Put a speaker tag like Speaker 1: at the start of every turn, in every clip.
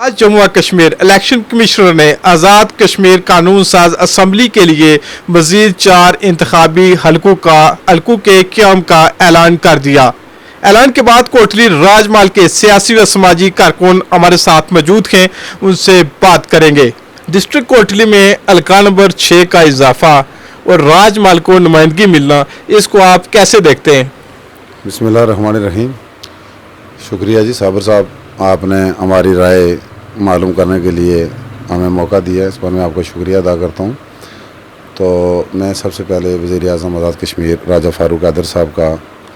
Speaker 1: आज Jammu Kashmir election commissioner ने आज़ाद कश्मीर कानून साज असम्बली के लिए मजीद 4 इंतखाबी हलकों के क़याम का ऐलान कर दिया। ऐलान के बाद कोटली राजमाल के सियासी व समाजी कारकुन हमारे साथ मौजूद हैं, उनसे बात करेंगे। डिस्ट्रिक्ट कोटली में हल्का नंबर 6 का इजाफा और राजमाल को नुमाइंदगी मिलना, इसको आप कैसे देखते हैं?
Speaker 2: बिस्मिल्लाहिर्रहमानिर्रहीम। शुक्रिया जी साबर साहब, आपने हमारी राय मालूम करने के लिए हमें मौका दिया, इस पर मैं आपका शुक्रिया अदा करता हूँ। तो मैं सबसे पहले वज़ीर आज़म आज़ाद कश्मीर राजा फ़ारूक हैदर साहब का,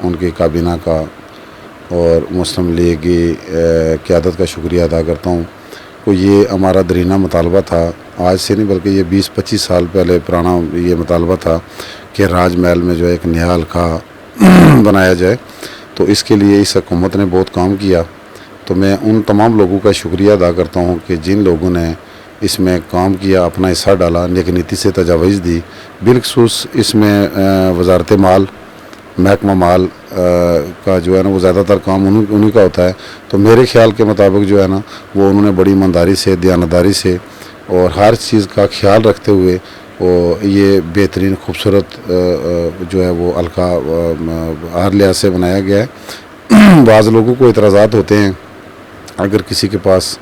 Speaker 2: उनकी काबीना का और मुस्लिम लीग की क़यादत का शुक्रिया अदा करता हूँ। तो ये हमारा दरीना मुतालबा था, आज से नहीं बल्कि ये 20-25 साल पहले पुराना ये मुतालबा था कि राजमहल में जो एक नया हल्का बनाया जाए। तो इसके लिए इस हुकूमत ने बहुत काम किया। तो मैं उन तमाम लोगों का शुक्रिया अदा करता हूँ कि जिन लोगों ने इसमें काम किया, अपना हिस्सा डाला, नेक नीति से तजावीज़ दी। बिलखसूस इसमें वजारत माल, महकमा माल का जो है ना वो ज़्यादातर काम उन्हीं का होता है। तो मेरे ख्याल के मुताबिक जो है ना वो उन्होंने बड़ी ईमानदारी से, दयानतदारी से और हर चीज़ का ख्याल रखते हुए वो ये बेहतरीन खूबसूरत जो है वो हल्का हर लिहाज से बनाया गया है। बाज़ लोगों को इतराज़ात होते हैं, अगर किसी के पास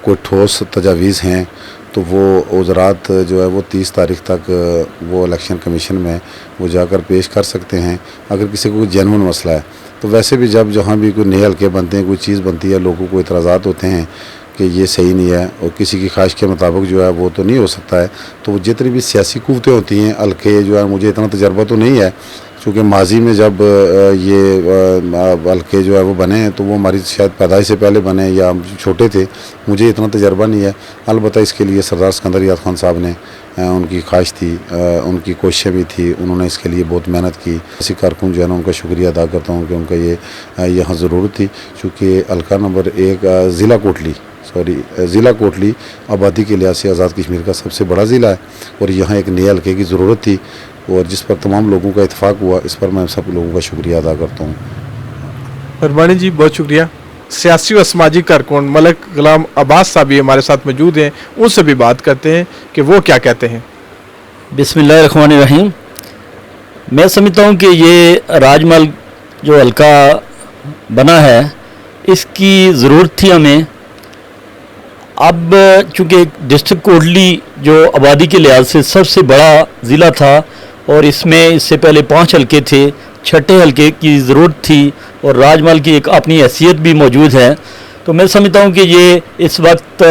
Speaker 2: कोई ठोस तजावीज़ हैं तो वो उज़रात जो है वो 30 तारीख तक वो इलेक्शन कमीशन में वो जाकर पेश कर सकते हैं, अगर किसी को कोई जेन्युइन मसला है। तो वैसे भी जब जहाँ भी कोई नए हल्के बनते हैं, कोई चीज़ बनती है, लोगों को इतराज़ात होते हैं कि ये सही नहीं है और किसी की ख्वाहिश के मुताबिक जो है वो तो नहीं हो सकता है। तो वो जितनी भी सियासी कुव्वतें होती हैं, हल्के जो है, मुझे इतना तजर्बा तो नहीं है क्योंकि माजी में जब ये हल्के जो है वो बने हैं तो वो हमारी शायद पैदाइश से पहले बने या हम छोटे थे, मुझे इतना तजर्बा नहीं है। अलबत्ता इसके लिए सरदार सिकंदर याद खान साहब ने उनकी ख्वाहिश थी, उनकी कोशिशें भी थी, उन्होंने इसके लिए बहुत मेहनत की। इसी कारकुन जो है ना उनका शुक्रिया अदा करता हूँ कि उनका ये यहाँ ज़रूरत थी, चूँकि हल्का नंबर 1 ज़िला कोटली आबादी के लिहाज से आज़ाद कश्मीर का सबसे बड़ा ज़िला है और यहाँ एक नए हल्के की ज़रूरत थी और जिस पर तमाम लोगों का इत्तेफाक हुआ, इस पर मैं सब लोगों का शुक्रिया अदा करता हूँ।
Speaker 1: फरमानी जी, बहुत शुक्रिया। सियासी व समाजी कारकुन मलिक गुलाम अब्बास साहब भी हमारे साथ मौजूद हैं, उनसे भी बात करते हैं कि वो क्या कहते हैं।
Speaker 3: बिस्मिल्लाहिर्रहमानिर्रहीम। मैं समझता हूँ कि ये राजमहल जो हल्का बना है इसकी ज़रूरत थी हमें। अब चूँकि डिस्ट्रिक्ट कोटली जो आबादी के लिहाज से सबसे बड़ा ज़िला था और इसमें इससे पहले 5 हल्के थे, 6ठे हल्के की ज़रूरत थी और राजमहल की एक अपनी हैसियत भी मौजूद है। तो मैं समझता हूँ कि ये इस वक्त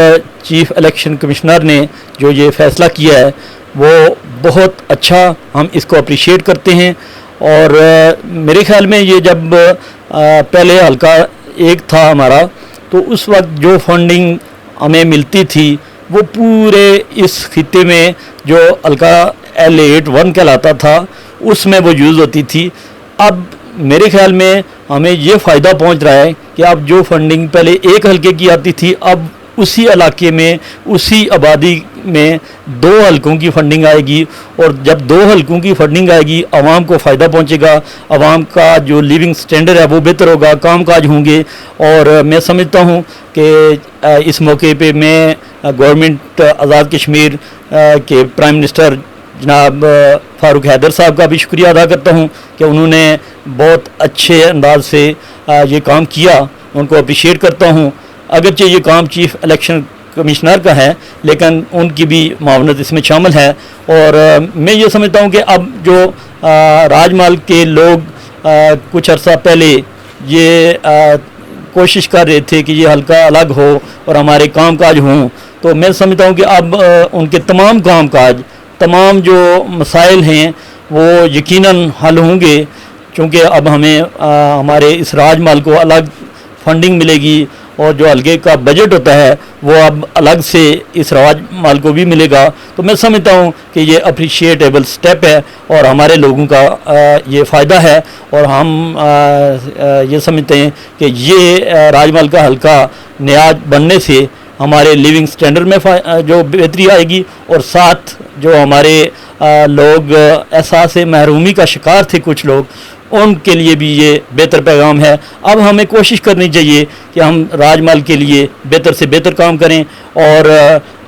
Speaker 3: चीफ़ इलेक्शन कमिश्नर ने जो ये फ़ैसला किया है वो बहुत अच्छा, हम इसको अप्रिशिएट करते हैं। और मेरे ख़्याल में ये जब पहले हल्का 1 था हमारा, तो उस वक्त जो फंडिंग हमें मिलती थी वो पूरे इस खित्ते में जो हल्का L81 कहलाता था उसमें वो यूज़ होती थी। अब मेरे ख्याल में हमें ये फ़ायदा पहुंच रहा है कि अब जो फंडिंग पहले 1 हल्के की आती थी, अब उसी इलाके में, उसी आबादी में 2 हल्कों की फंडिंग आएगी और जब 2 हल्कों की फंडिंग आएगी आवाम को फ़ायदा पहुंचेगा, आवाम का जो लिविंग स्टैंडर्ड है वो बेहतर होगा, कामकाज होंगे। और मैं समझता हूं कि इस मौके पे मैं गवर्नमेंट आज़ाद कश्मीर के प्राइम मिनिस्टर जनाब फ़ारूक हैदर साहब का भी शुक्रिया अदा करता हूं कि उन्होंने बहुत अच्छे अंदाज से ये काम किया, उनको अप्रिशिएट करता हूं। अगरचे ये काम चीफ़ इलेक्शन कमिश्नर का है लेकिन उनकी भी मावनत इसमें शामिल है। और मैं ये समझता हूँ कि अब जो राजमहल के लोग कुछ अर्सा पहले ये कोशिश कर रहे थे कि ये हल्का अलग हो और हमारे कामकाज हों, तो मैं समझता हूँ कि अब उनके तमाम कामकाज, तमाम जो मसाइल हैं वो यकीनन हल होंगे, क्योंकि अब हमें हमारे इस राजमहल को अलग फंडिंग मिलेगी और जो हल्के का बजट होता है वो अब अलग से इस राजमहल को भी मिलेगा। तो मैं समझता हूँ कि ये अप्रिशिएटेबल स्टेप है और हमारे लोगों का ये फ़ायदा है और हम ये समझते हैं कि ये राजमहल का हल्का नया बनने से हमारे लिविंग स्टैंडर्ड में जो बेहतरी आएगी और साथ जो हमारे लोग एहसास महरूमी का शिकार थे कुछ लोग, ان کے لیے بھی یہ بہتر پیغام ہے. اب ہمیں کوشش کرنی چاہیے کہ ہم راج مال کے لیے بہتر سے بہتر کام کریں اور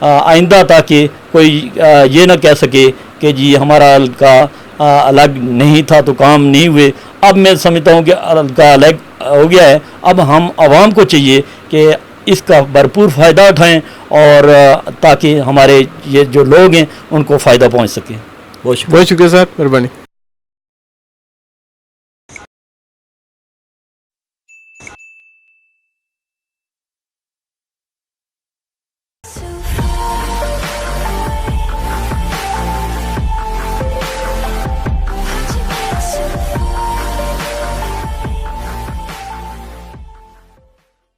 Speaker 3: آئندہ تاکہ کوئی یہ نہ کہہ سکے کہ جی ہمارا حلقہ الگ نہیں تھا تو کام نہیں ہوئے. اب میں سمجھتا ہوں کہ حلقہ الگ ہو گیا ہے. اب ہم عوام کو چاہیے کہ اس کا بھرپور فائدہ اٹھائیں اور تاکہ ہمارے یہ جو لوگ ہیں ان کو فائدہ پہنچ سکے. بہت شکریہ.
Speaker 1: بہت شکریہ سر، مہربانی.